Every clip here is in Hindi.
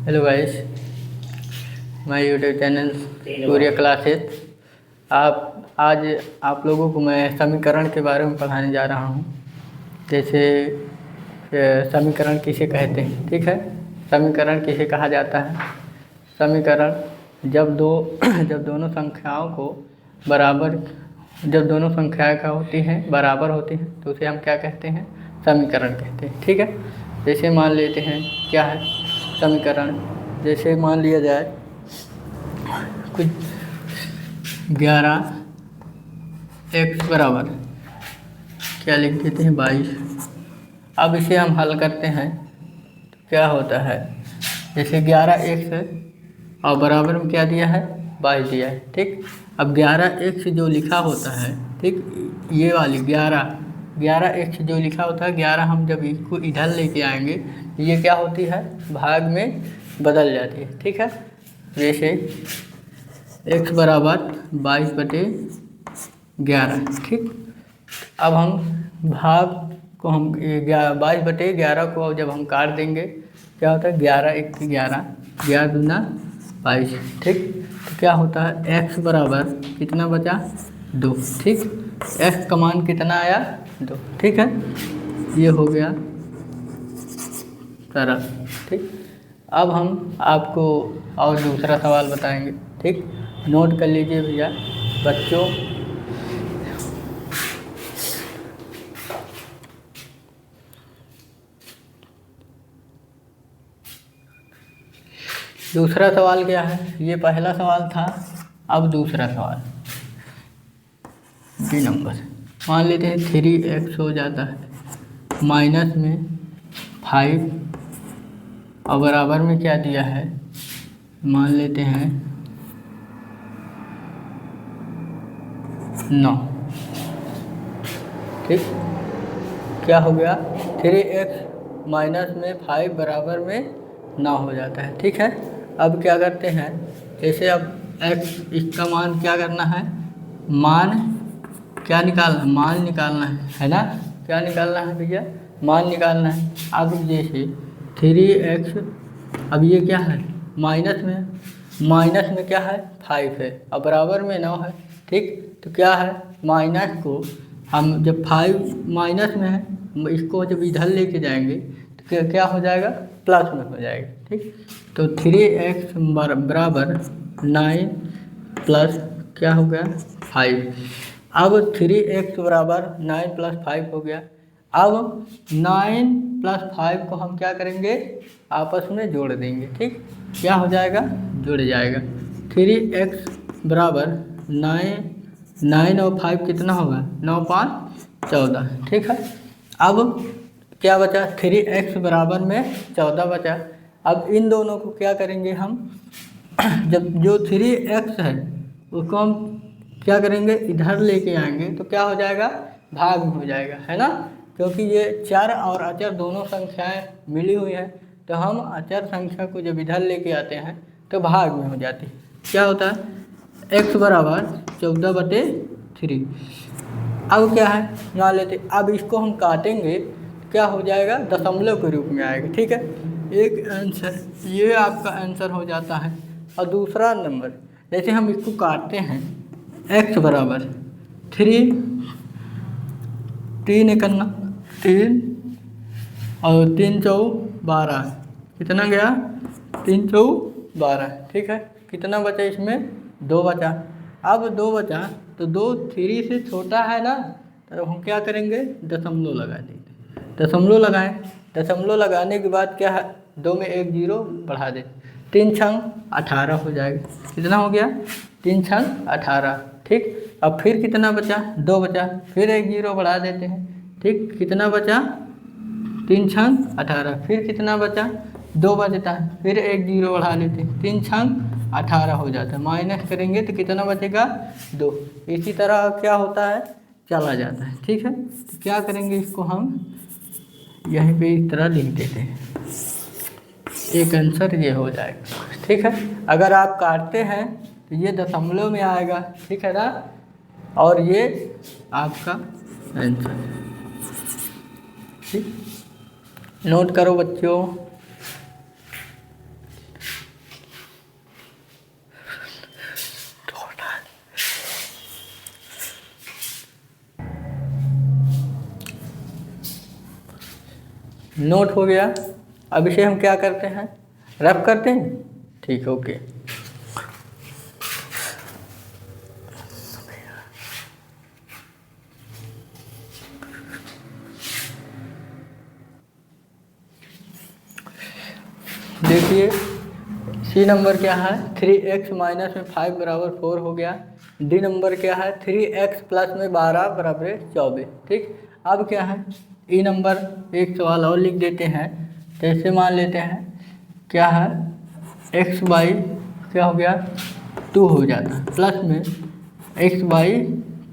Hello guys, my YouTube channel Surya classes. आज आप लोगों को मैं समीकरण के बारे में पढ़ाने जा रहा हूँ। जैसे समीकरण किसे कहते हैं, ठीक है। समीकरण किसे कहा जाता है? समीकरण जब दोनों संख्याओं को जब दोनों संख्याएँ का होती हैं बराबर होती हैं तो उसे हम क्या कहते हैं? समीकरण कहते हैं, ठीक है। जैसे मान लेते हैं क्या है समीकरण। जैसे मान लिया जाए कुछ 11x बराबर क्या लिख देते हैं 22। अब इसे हम हल करते हैं तो क्या होता है, जैसे 11x है और बराबर में क्या दिया है 22 दिया है, ठीक। अब 11x जो लिखा होता है, ठीक, ये वाली 11x जो लिखा होता है 11 हम जब इसको इधर लेके आएंगे तो ये क्या होती है भाग में बदल जाती है, ठीक है। जैसे x बराबर 22/11, ठीक। अब हम भाग को हम 22/11 को जब हम काट देंगे क्या होता है 11×1 = 11, 11 दूना 22, ठीक। तो क्या होता है x बराबर कितना बचा 2, ठीक। x का मान कितना आया 2, ठीक है। ये हो गया सरल, ठीक। अब हम आपको और दूसरा सवाल बताएंगे, ठीक। नोट कर लीजिए भैया बच्चों। दूसरा सवाल क्या है, ये पहला सवाल था, अब दूसरा सवाल बी नंबर। मान लेते हैं 3x हो जाता है माइनस में 5 और बराबर में क्या दिया है, मान लेते हैं 9, ठीक। क्या हो गया 3x माइनस में 5 बराबर में 9 हो जाता है, ठीक है। अब क्या करते हैं, जैसे अब x इसका मान क्या करना है, मान क्या निकालना, मान निकालना है ना। क्या निकालना है भैया, मान निकालना है। अब जैसे 3x, अब ये क्या है माइनस में क्या है 5 है और बराबर में 9 है, ठीक। तो क्या है माइनस को हम जब 5 माइनस में है इसको जब इधर लेके जाएंगे तो क्या हो जाएगा प्लस में हो जाएगा, ठीक। तो 3x बराबर 9 प्लस क्या हो गया 5। अब 3x बराबर 9 + 5 हो गया। अब 9 + 5 को हम क्या करेंगे आपस में जोड़ देंगे, ठीक। क्या हो जाएगा जुड़ जाएगा। 3x बराबर 9 और 5 कितना होगा 9 × 5 = 14, ठीक है। अब क्या बचा 3x बराबर में 14 बचा। अब इन दोनों को क्या करेंगे हम जब जो 3x है उसको हम क्या करेंगे इधर लेके आएंगे तो क्या हो जाएगा भाग में हो जाएगा, है ना। क्योंकि ये चर और अचर दोनों संख्याएं मिली हुई हैं तो हम अचर संख्या को जब इधर लेके आते हैं तो भाग में हो जाती है। क्या होता है x बराबर 14/3। अब क्या है मान लेते, अब इसको हम काटेंगे क्या हो जाएगा दशमलव के रूप में आएगा, ठीक है। एक आंसर ये आपका आंसर हो जाता है। और दूसरा नंबर जैसे हम इसको काटते हैं x बराबर 3 करना 3 और 3 × 4 = 12, कितना गया 3 × 4 = 12, ठीक है। कितना बचा इसमें 2 बचा। अब 2 बचा तो 2 3 से छोटा है ना, तो हम क्या करेंगे दशमलव लगा देंगे। दशमलव लगाएं, दशमलव लगाने के बाद क्या है 2 में 1 0 बढ़ा दें, 3 × 18 हो जाएगा। कितना हो गया 3 × 18, ठीक। अब फिर कितना बचा 2 बचा, फिर 1 0 बढ़ा देते हैं, ठीक। कितना बचा 3 × 18, फिर कितना बचा 2 बचता है, फिर 1 0 बढ़ा लेते हैं, 3 × 18 हो जाता है। माइनस करेंगे तो कितना बचेगा 2। इसी तरह क्या होता है चला जाता है, ठीक है। तो क्या करेंगे इसको हम यहीं पे इस तरह लिख देते हैं, एक आंसर ये हो जाएगा, ठीक है। अगर आप काटते हैं तो ये दशमलव में आएगा, ठीक है ना, और ये आपका आंसर है, ठीक। नोट करो बच्चों। नोट हो गया। अब इसे हम क्या करते हैं, रफ करते हैं। ठीक, ओके। देखिए सी नंबर क्या है, 3x माइनस में 5 बराबर 4 हो गया। डी नंबर क्या है, 3x प्लस में 12 बराबर 24। ठीक, अब क्या है, ई नंबर एक सवाल और लिख देते हैं। जैसे मान लेते हैं क्या है, x बाई क्या हो गया 2 हो जाता है, प्लस में x बाई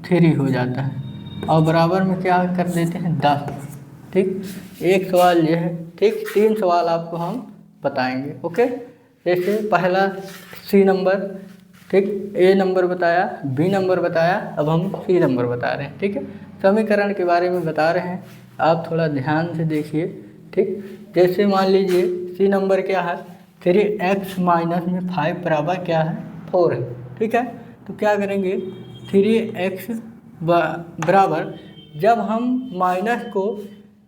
3 हो जाता है, और बराबर में क्या कर देते हैं 10। ठीक, एक सवाल ये है। ठीक, 3 सवाल आपको हम बताएंगे। ओके, जैसे पहला सी नंबर, ठीक, ए नंबर बताया, बी नंबर बताया, अब हम सी नंबर बता रहे हैं। ठीक है, समीकरण के बारे में बता रहे हैं, आप थोड़ा ध्यान से देखिए। ठीक, जैसे मान लीजिए सी नंबर क्या है, 3x माइनस में 5 बराबर क्या है 4 है। ठीक है, तो क्या करेंगे, 3x बराबर, जब हम माइनस को,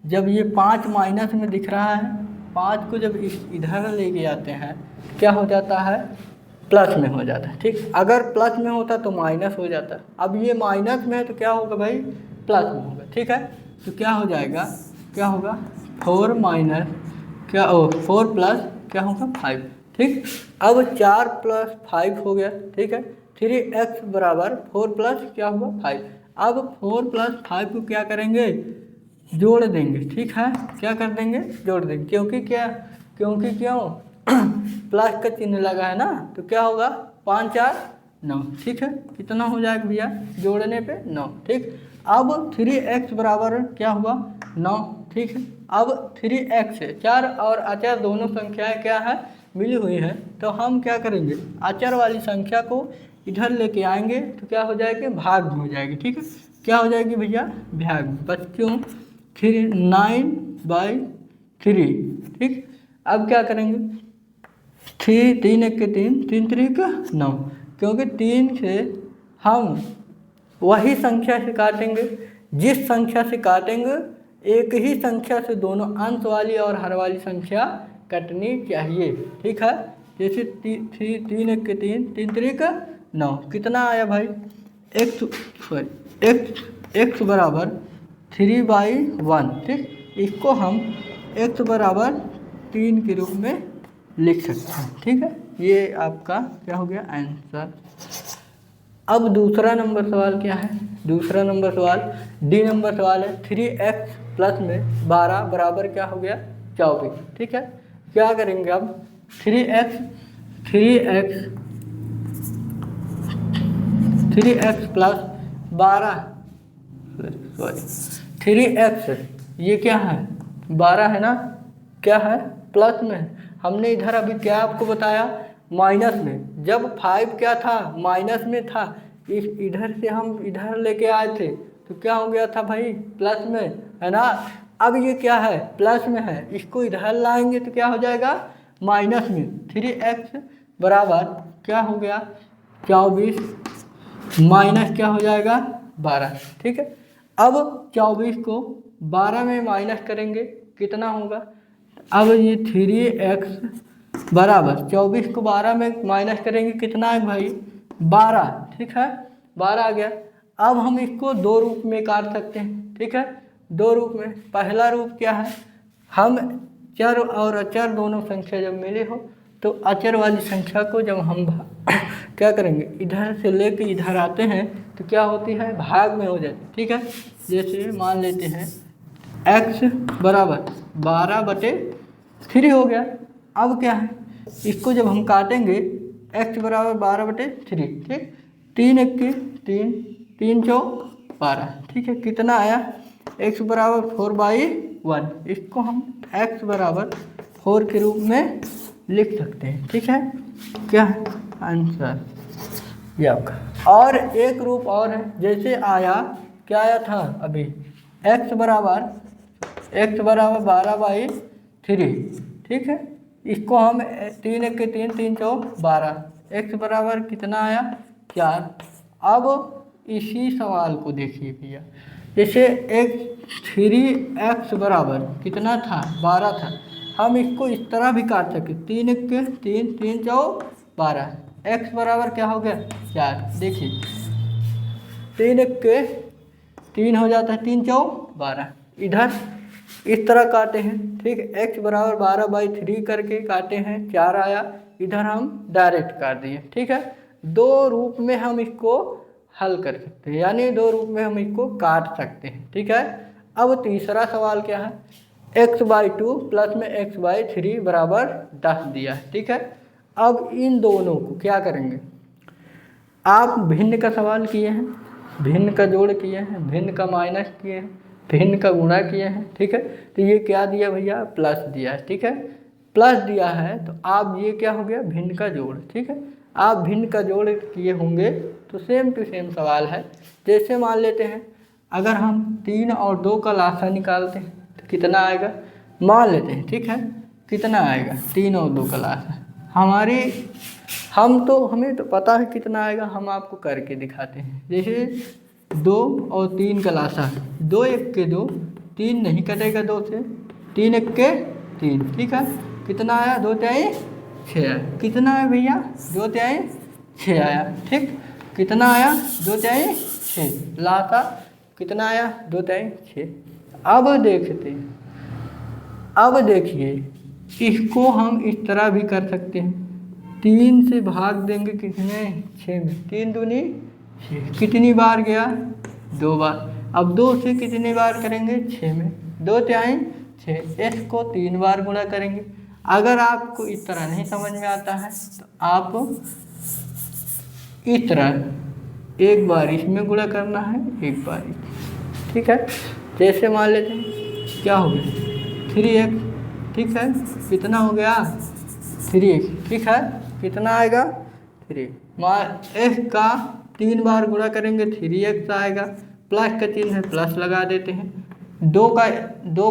जब ये 5 माइनस में दिख रहा है, 5 को जब इधर लेके आते हैं क्या हो जाता है, प्लस में हो जाता है। ठीक, अगर प्लस में होता तो माइनस हो जाता। अब ये माइनस में है तो क्या होगा भाई, प्लस में होगा। ठीक है, तो क्या हो जाएगा, क्या होगा 4 माइनस क्या 4 प्लस क्या होगा 5। ठीक, अब 4 प्लस 5 हो गया। ठीक है, 3x बराबर 4 प्लस क्या हुआ 5। अब 4 प्लस 5 को क्या करेंगे, जोड़ देंगे। ठीक है, क्या कर देंगे, जोड़ देंगे, क्योंकि क्या, क्योंकि क्यों प्लस का चिन्ह लगा है ना, तो क्या होगा 5 4 9। ठीक है, कितना हो जाएगा भैया, जोड़ने पे 9। ठीक, अब 3x बराबर क्या हुआ 9। ठीक है, अब 3x है, 4 और अचर दोनों संख्याएं क्या है, मिली हुई है, तो हम क्या करेंगे, अचर वाली संख्या को इधर लेके आएंगे तो क्या हो जाएगी, भाग में हो जाएगी। ठीक है, क्या हो जाएगी भैया, भाग में। बच्चों 9/3। ठीक, अब क्या करेंगे, 3 1 के 3, 3 3 का 9, क्योंकि 3 से हम वही संख्या से काटेंगे, जिस संख्या से काटेंगे एक ही संख्या से दोनों अंश वाली और हर वाली संख्या कटनी चाहिए। ठीक है, जैसे 3 1 के 3, 3 3 का 9, कितना आया भाई, x बराबर 3/1। ठीक, इसको हम x बराबर 3 के रूप में लिख सकते हैं। ठीक है, ये आपका क्या हो गया आंसर। अब दूसरा नंबर सवाल क्या है, दूसरा नंबर सवाल डी नंबर सवाल है, 3x प्लस में 12 बराबर क्या हो गया 24। ठीक है, क्या करेंगे अब, 3x प्लस 12, सॉरी 3x, ये क्या है 12 है ना, क्या है प्लस में। हमने इधर अभी क्या आपको बताया, माइनस में, जब 5 क्या था माइनस में था, इस इधर से हम इधर लेके आए थे तो क्या हो गया था भाई, प्लस में है ना। अब ये क्या है, प्लस में है, इसको इधर लाएंगे तो क्या हो जाएगा माइनस में। 3x बराबर क्या हो गया 24 माइनस क्या हो जाएगा 12। ठीक है, अब 24 को 12 में माइनस करेंगे कितना होगा, अब ये 3x बराबर 24 को 12 में माइनस करेंगे कितना है भाई 12। ठीक है, 12 आ गया। अब हम इसको दो रूप में काट सकते हैं। ठीक है, दो रूप में, पहला रूप क्या है, हम चर और अचर दोनों संख्या जब मिले हो तो अचर वाली संख्या को जब हम क्या करेंगे, इधर से लेके इधर आते हैं तो क्या होती है, भाग में हो जाती है। ठीक है, जैसे मान लेते हैं x बराबर 12/3 हो गया। अब क्या है, इसको जब हम काटेंगे x बराबर 12/3। ठीक, 3 1 के 3, 3 4 12। ठीक है, कितना आया, x बराबर 4/1। इसको हम x बराबर 4 के रूप में लिख सकते हैं। ठीक है, क्या है आंसर ये आपका। और एक रूप और है, जैसे आया क्या आया था अभी, x बराबर 12/3। ठीक है, इसको हम 3 1 के 3, 3 4 12, x बराबर कितना आया 4। अब इसी सवाल को देखिए भैया, जैसे एक 3x बराबर कितना था 12 था, हम इसको इस तरह भी काट सकते, 3 1 3 3 चौ 12, x बराबर क्या हो गया 4। देखिए 3 1 3 हो जाता है, 3 चौ 12, इधर इस तरह काटे हैं। ठीक है, x बराबर 12/3 करके काटे हैं, 4 आया, इधर हम डायरेक्ट काट दिए। ठीक है, दो रूप में हम इसको हल कर सकते हैं, यानी दो रूप में हम इसको काट सकते हैं। ठीक है, अब तीसरा सवाल क्या है, x/2 प्लस में x/3 बराबर 10 दिया है। ठीक है, अब इन दोनों को क्या करेंगे, आप भिन्न का सवाल किए हैं, भिन्न का जोड़ किए हैं, भिन्न का माइनस किए हैं, भिन्न का गुणा किए हैं। ठीक है, तो ये क्या दिया भैया, प्लस दिया है। ठीक है, प्लस दिया है तो आप ये क्या हो गया, भिन्न का जोड़। ठीक है, आप भिन्न का जोड़ किए होंगे तो सेम टू सेम सवाल है। जैसे मान लेते हैं अगर हम 3 और 2 का लासा निकालते हैं तो कितना आएगा, मान लेते हैं। ठीक है, कितना आएगा 3 और 2 का लासा, हमें तो पता है कितना आएगा, हम आपको करके दिखाते हैं। जैसे 2 और 3 का लासा, 2 1 के 2, 3 नहीं कटेगा 2 से, 3 1 के 3। ठीक है, कितना आया, 2 3 6 आया, कितना है भैया 2 3 6 आया। ठीक, कितना आया 2 3 6, लासा कितना आया 2 3 6। अब देखते हैं, अब देखिए इसको हम इस तरह भी कर सकते हैं, 3 से भाग देंगे कितने 6 में, 3 दूनी 6, कितनी बार गया 2 बार। अब 2 से कितनी बार करेंगे 6 में, 2 3 6, s को 3 बार गुणा करेंगे। अगर आपको इस तरह नहीं समझ में आता है तो आप इस तरह एक बार इसमें गुणा करना है, एक बार। ठीक है, जैसे मान लेते हैं क्या हो गया 3x। ठीक है, कितना हो गया 3x। ठीक है, कितना आएगा 3, s का 3 बार गुणा करेंगे 3x आएगा, प्लस का चिन्ह है प्लस लगा देते हैं, 2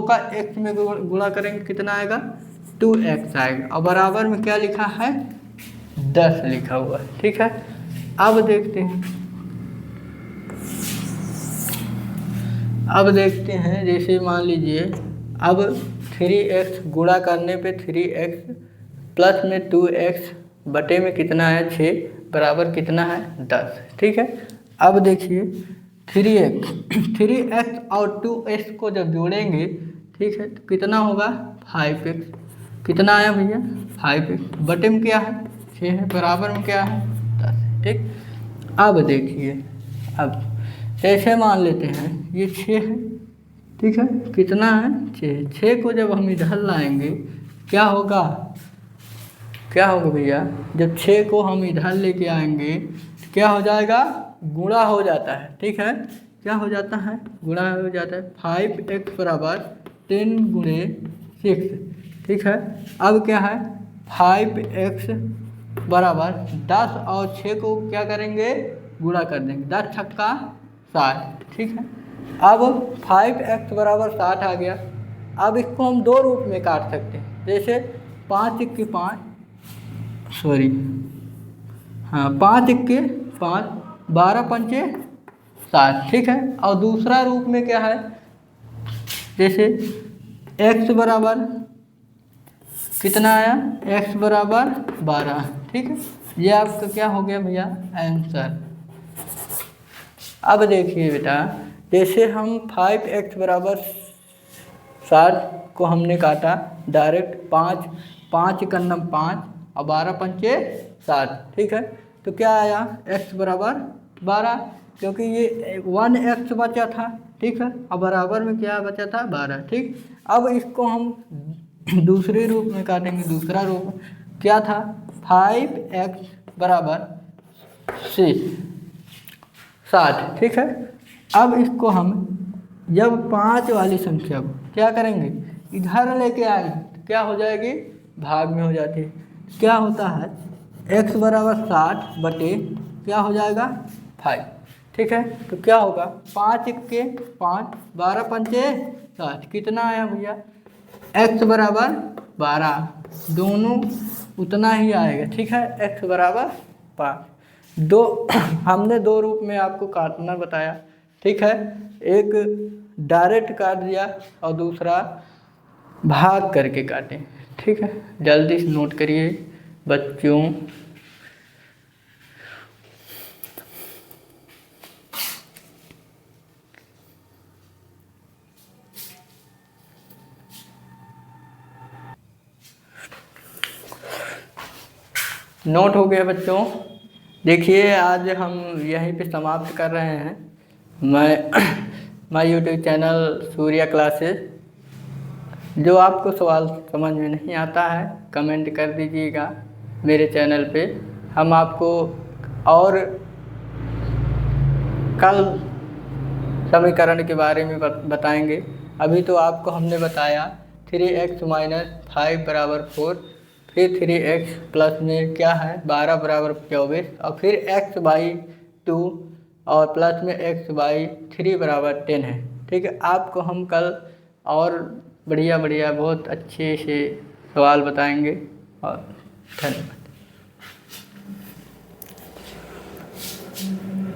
का x में गुणा करेंगे कितना आएगा 2x आएगा, और बराबर में क्या लिखा है 10 लिखा हुआ है। ठीक है, अब देखते हैं, जैसे मान लीजिए अब 3x गुणा करने पे 3x प्लस में 2x बटे में कितना है 6 बराबर कितना है 10। ठीक है, अब देखिए 3x और 2x को जब जोड़ेंगे, ठीक है, तो कितना होगा 5x, कितना आया भैया 5x, बटे में क्या है 6 है, बराबर में क्या है 10। ठीक, अब देखिए, अब जैसे मान लेते हैं ये 6 है। ठीक है, कितना है 6 को जब हम इधर लाएंगे क्या होगा भैया, जब 6 को हम इधर लेके आएंगे तो क्या हो जाएगा, गुणा हो जाता है। ठीक है, क्या हो जाता है, गुणा हो जाता है, 5x बराबर 10 गुणे 6। ठीक है, अब क्या है 5x बराबर 10 और 6 को क्या करेंगे गुणा कर देंगे, 10 छक्का 60। ठीक है, अब 5x बराबर 60 आ गया। अब इसको हम दो रूप में काट सकते हैं, जैसे 5 1 5 5 1 5 12 पंचे 60। ठीक है, और दूसरा रूप में क्या है, जैसे x बराबर कितना आया, x बराबर 12। ठीक है, ये आपका क्या हो गया भैया आंसर। अब देखिए बेटा, जैसे हम 5x बराबर 60 को हमने काटा डायरेक्ट, 5 का नम 5 और 12 पंचे 60। ठीक है, तो क्या आया x बराबर 12, क्योंकि ये 1x बचा था। ठीक है, और बराबर में क्या बचा था 12। ठीक, अब इसको हम दूसरे रूप में काटेंगे, दूसरा रूप क्या था 5x बराबर 60। ठीक है, अब इसको हम जब 5 वाली संख्या को क्या करेंगे इधर लेके आएंगे तो क्या हो जाएगी, भाग में हो जाती है। क्या होता है x बराबर 60 बटे क्या हो जाएगा 5। ठीक है, तो क्या होगा 5 1 के 5 12 पंचे 60, कितना आया भैया x बराबर 12, दोनों उतना ही आएगा। ठीक है, x बराबर 5। हमने दो रूप में आपको काटना बताया, ठीक है, एक डायरेक्ट काट दिया और दूसरा भाग करके काटें। ठीक है, जल्दी से नोट करिए बच्चों। नोट हो गया बच्चों। देखिए आज हम यहीं पे समाप्त कर रहे हैं। मैं यूट्यूब चैनल सूर्या क्लासेस। जो आपको सवाल समझ में नहीं आता है कमेंट कर दीजिएगा मेरे चैनल पे, हम आपको और कल समीकरण के बारे में बताएंगे। अभी तो आपको हमने बताया 3x - 5 = 4, फिर 3x प्लस में क्या है 12 = 24 और फिर x/2 और प्लस में x/3 = 10 है। ठीक है, आपको हम कल और बढ़िया बहुत अच्छे से सवाल बताएंगे और धन्यवाद।